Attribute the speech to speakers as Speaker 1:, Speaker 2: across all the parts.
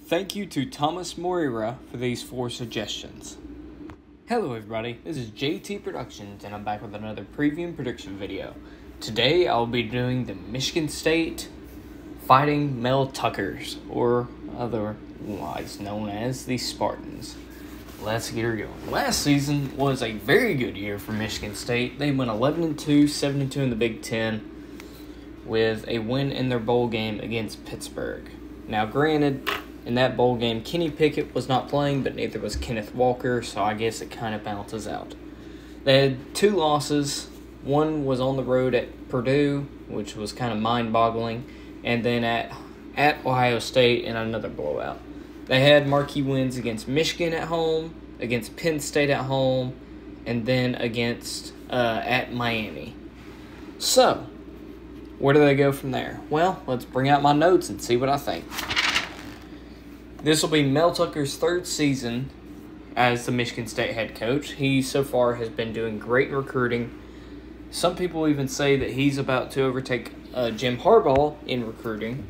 Speaker 1: Thank you to Thomas Moreira for these 4 suggestions. Hello everybody, this is JT Productions and I'm back with another preview and prediction video. Today I'll be doing the Michigan State Fighting Mel Tuckers, or otherwise known as the Spartans. Let's get her going. Last season was a very good year for Michigan State. They went 11-2, 7-2 in the Big Ten with a win in their bowl game against Pittsburgh. Now granted, in that bowl game, Kenny Pickett was not playing, but neither was Kenneth Walker, so I guess it kind of balances out. They had 2 losses. One was on the road at Purdue, which was kind of mind-boggling, and then at Ohio State in another blowout. They had marquee wins against Michigan at home, against Penn State at home, and then against at Miami. So, where do they go from there? Well, let's bring out my notes and see what I think. This will be Mel Tucker's 3rd season as the Michigan State head coach. He so far has been doing great recruiting. Some people even say that he's about to overtake Jim Harbaugh in recruiting.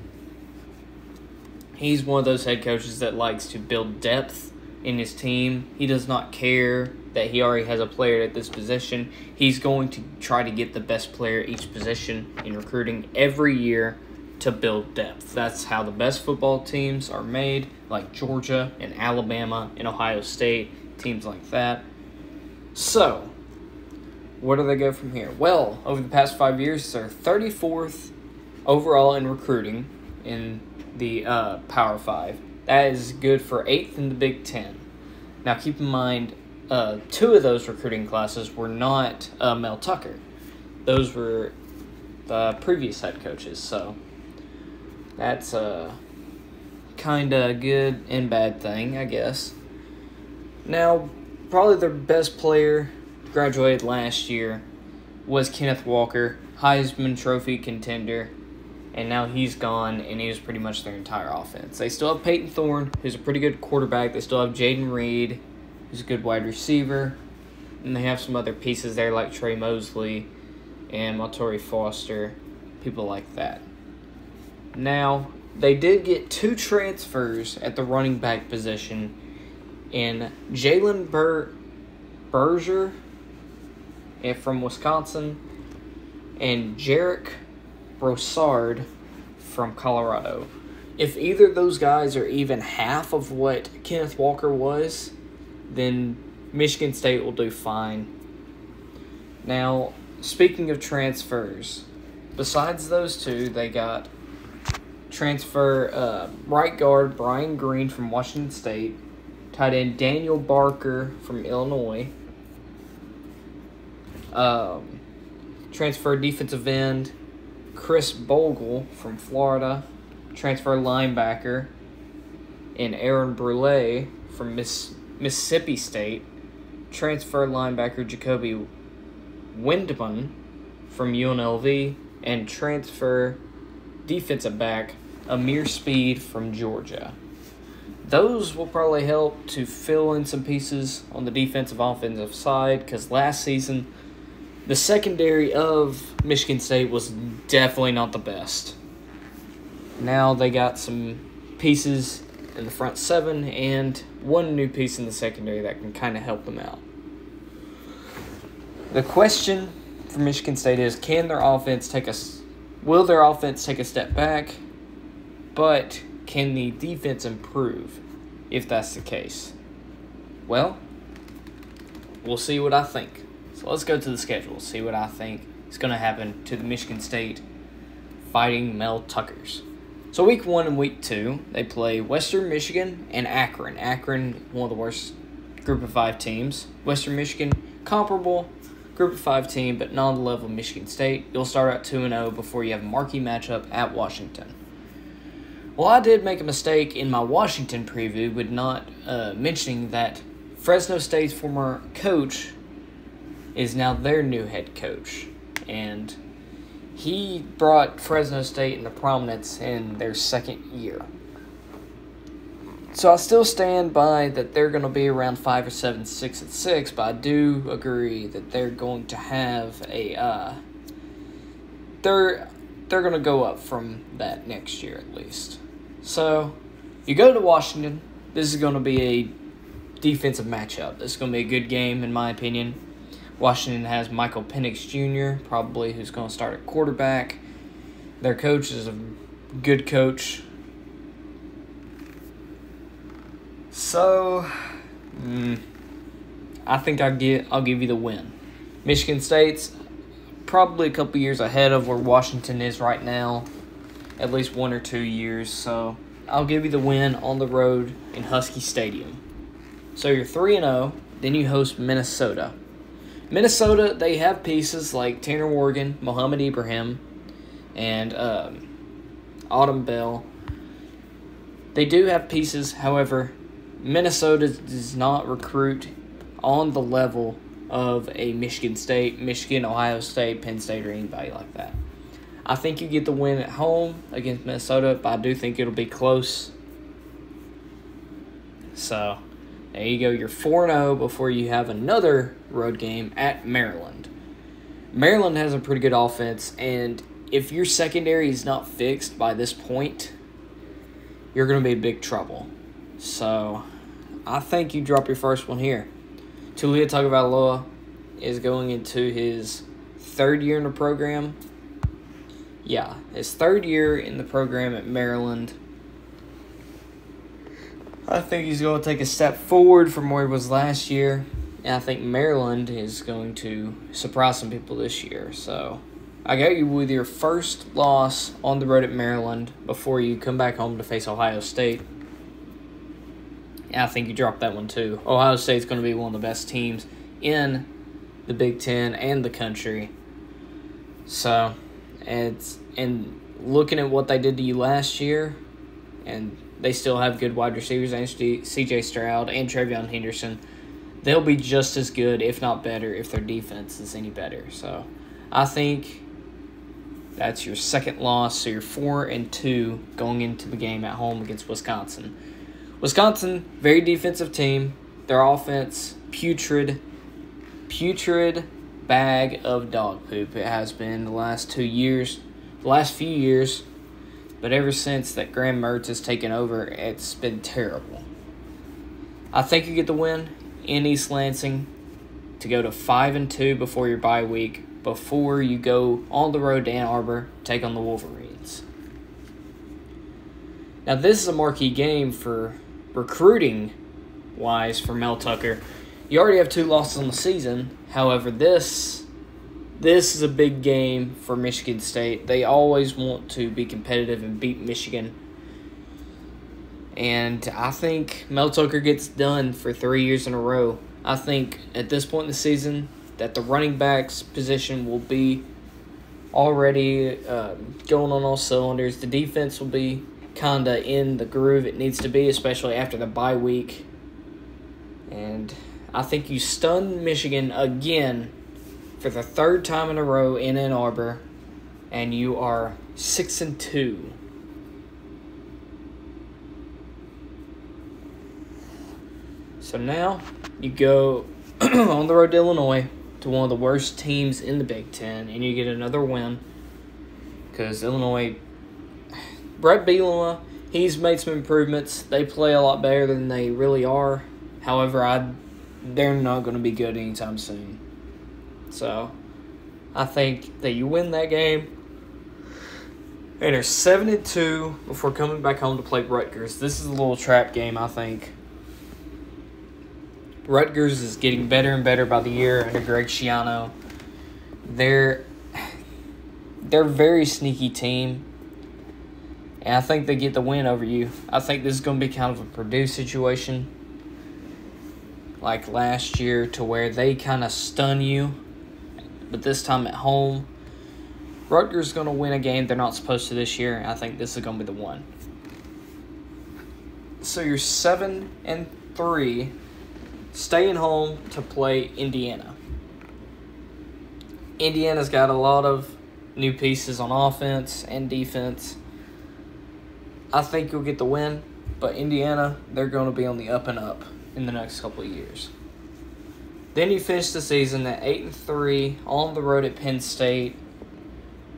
Speaker 1: He's one of those head coaches that likes to build depth in his team. He does not care that he already has a player at this position. He's going to try to get the best player at each position in recruiting every year to build depth. That's how the best football teams are made, like Georgia and Alabama and Ohio State, teams like that. So, where do they go from here? Well, over the past 5 years, they're 34th overall in recruiting in the Power 5. That is good for 8th in the Big Ten. Now, keep in mind, 2 of those recruiting classes were not Mel Tucker. Those were the previous head coaches, so that's a kind of good and bad thing, I guess. Now, probably their best player graduated last year was Kenneth Walker, Heisman Trophy contender, and now he's gone, and he was pretty much their entire offense. They still have Peyton Thorne, who's a pretty good quarterback. They still have Jaden Reed, who's a good wide receiver, and they have some other pieces there like Trey Mosley and Maltori Foster, people like that. Now, they did get 2 transfers at the running back position in Jalen Berger from Wisconsin and Jarek Broussard from Colorado. If either of those guys are even half of what Kenneth Walker was, then Michigan State will do fine. Now, speaking of transfers, besides those 2, they got transfer right guard Brian Green from Washington State, tight end Daniel Barker from Illinois, transfer defensive end Chris Bogle from Florida, transfer linebacker and Aaron Brule from Mississippi State, transfer linebacker Jacoby Windman from UNLV, and transfer defensive back Amir Speed from Georgia. Those will probably help to fill in some pieces on the defensive offensive side, because last season the secondary of Michigan State was definitely not the best. Now they got some pieces in the front 7 and 1 new piece in the secondary that can kind of help them out. The question for Michigan State is, will their offense take a step back, but can the defense improve if that's the case? Well, we'll see what I think. So let's go to the schedule, see what I think is going to happen to the Michigan State Fighting Mel Tuckers. So week 1 and week 2, they play Western Michigan and Akron. Akron, one of the worst group of 5 teams. Western Michigan, comparable group of 5 team, but not on the level of Michigan State. You'll start out 2-0 before you have a marquee matchup at Washington. Well, I did make a mistake in my Washington preview with not mentioning that Fresno State's former coach is now their new head coach, and he brought Fresno State into prominence in their 2nd year. So I still stand by that they're going to be around 5 or 7, 6-6, but I do agree that they're going to have a they're going to go up from that next year at least. So You go to Washington. This is going to be a defensive matchup. This is going to be a good game, in my opinion. Washington has Michael Penix Jr., probably, who's going to start at quarterback. Their coach is a good coach. So, I think I'll give you the win. Michigan State's probably a couple years ahead of where Washington is right now, at least 1 or 2 years. So I'll give you the win on the road in Husky Stadium. So you're 3-0, then you host Minnesota. Minnesota, they have pieces like Tanner Morgan, Mohamed Ibrahim, and Autumn Bell. They do have pieces, however, Minnesota does not recruit on the level of a Michigan State, Michigan, Ohio State, Penn State, or anybody like that. I think you get the win at home against Minnesota, but I do think it'll be close. So, there you go. You're 4-0 before you have another road game at Maryland. Maryland has a pretty good offense, and if your secondary is not fixed by this point, you're going to be in big trouble. So, I think you drop your first one here. Tua Tagovailoa is going into his 3rd year in the program. Yeah, his 3rd year in the program at Maryland. I think he's going to take a step forward from where he was last year. And I think Maryland is going to surprise some people this year. So, I got you with your first loss on the road at Maryland before you come back home to face Ohio State. I think you dropped that one too. Ohio State's going to be one of the best teams in the Big Ten and the country. So, and looking at what they did to you last year, and they still have good wide receivers, and C.J. Stroud and Travion Henderson, they'll be just as good, if not better, if their defense is any better. So, I think that's your second loss. So, you're 4-2 going into the game at home against Wisconsin. Wisconsin, very defensive team. Their offense, putrid bag of dog poop. It has been the last few years. But ever since that Graham Mertz has taken over, it's been terrible. I think you get the win in East Lansing to go to 5-2 before your bye week, before you go on the road to Ann Arbor, take on the Wolverines. Now, this is a marquee game for recruiting-wise for Mel Tucker. You already have 2 losses on the season. However, this is a big game for Michigan State. They always want to be competitive and beat Michigan. And I think Mel Tucker gets done for 3 years in a row. I think at this point in the season that the running backs position will be already going on all cylinders. The defense will be kind of in the groove it needs to be, especially after the bye week. And I think you stun Michigan again for the 3rd time in a row in Ann Arbor, and you are 6-2. So now you go on the road to Illinois, to one of the worst teams in the Big Ten, and you get another win because Illinois, Brett Bielema, he's made some improvements. They play a lot better than they really are. However, they're not going to be good anytime soon. So, I think that you win that game. And are 7-2 before coming back home to play Rutgers. This is a little trap game, I think. Rutgers is getting better and better by the year under Greg Schiano. They're a very sneaky team. And I think they get the win over you. I think this is going to be kind of a Purdue situation like last year, to where they kind of stun you, but this time at home. Rutgers is going to win a game they're not supposed to this year, and I think this is going to be the one. So you're 7-3, staying home to play Indiana. Indiana's got a lot of new pieces on offense and defense. I think you'll get the win, but Indiana, they're going to be on the up and up in the next couple of years. Then you finish the season at 8-3 on the road at Penn State,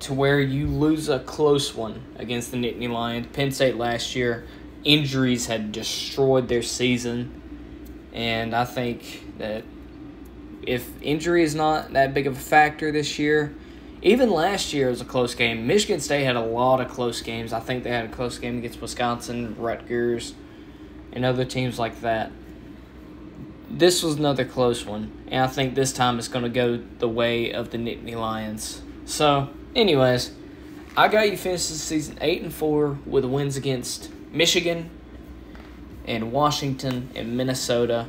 Speaker 1: to where you lose a close one against the Nittany Lions. Penn State last year injuries had destroyed their season. And I think that if injury is not that big of a factor this year, even last year was a close game. Michigan State had a lot of close games. I think they had a close game against Wisconsin, Rutgers, and other teams like that. This was another close one, and I think this time it's going to go the way of the Nittany Lions. So, anyways, I got you finished the season 8-4 with wins against Michigan and Washington and Minnesota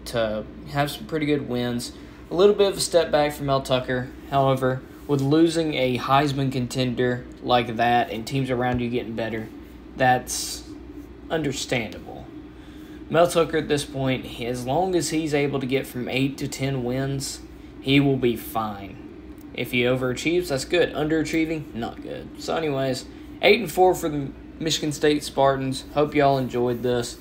Speaker 1: to have some pretty good wins. A little bit of a step back from Mel Tucker. However, with losing a Heisman contender like that and teams around you getting better, that's understandable. Mel Tucker at this point, as long as he's able to get from 8 to 10 wins, he will be fine. If he overachieves, that's good. Underachieving, not good. So anyways, 8-4 for the Michigan State Spartans. Hope y'all enjoyed this.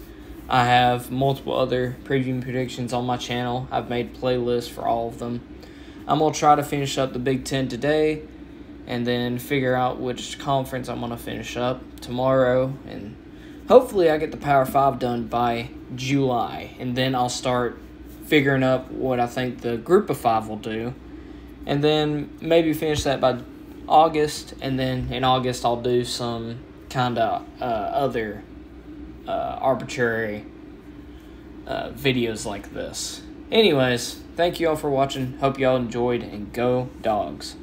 Speaker 1: I have multiple other preview predictions on my channel. I've made playlists for all of them. I'm going to try to finish up the Big Ten today and then figure out which conference I'm going to finish up tomorrow. And hopefully I get the Power 5 done by July. And then I'll start figuring up what I think the Group of 5 will do. And then maybe finish that by August. And then in August I'll do some kind of other arbitrary videos like this. Anyways, thank you all for watching. Hope you all enjoyed, and Go Dogs.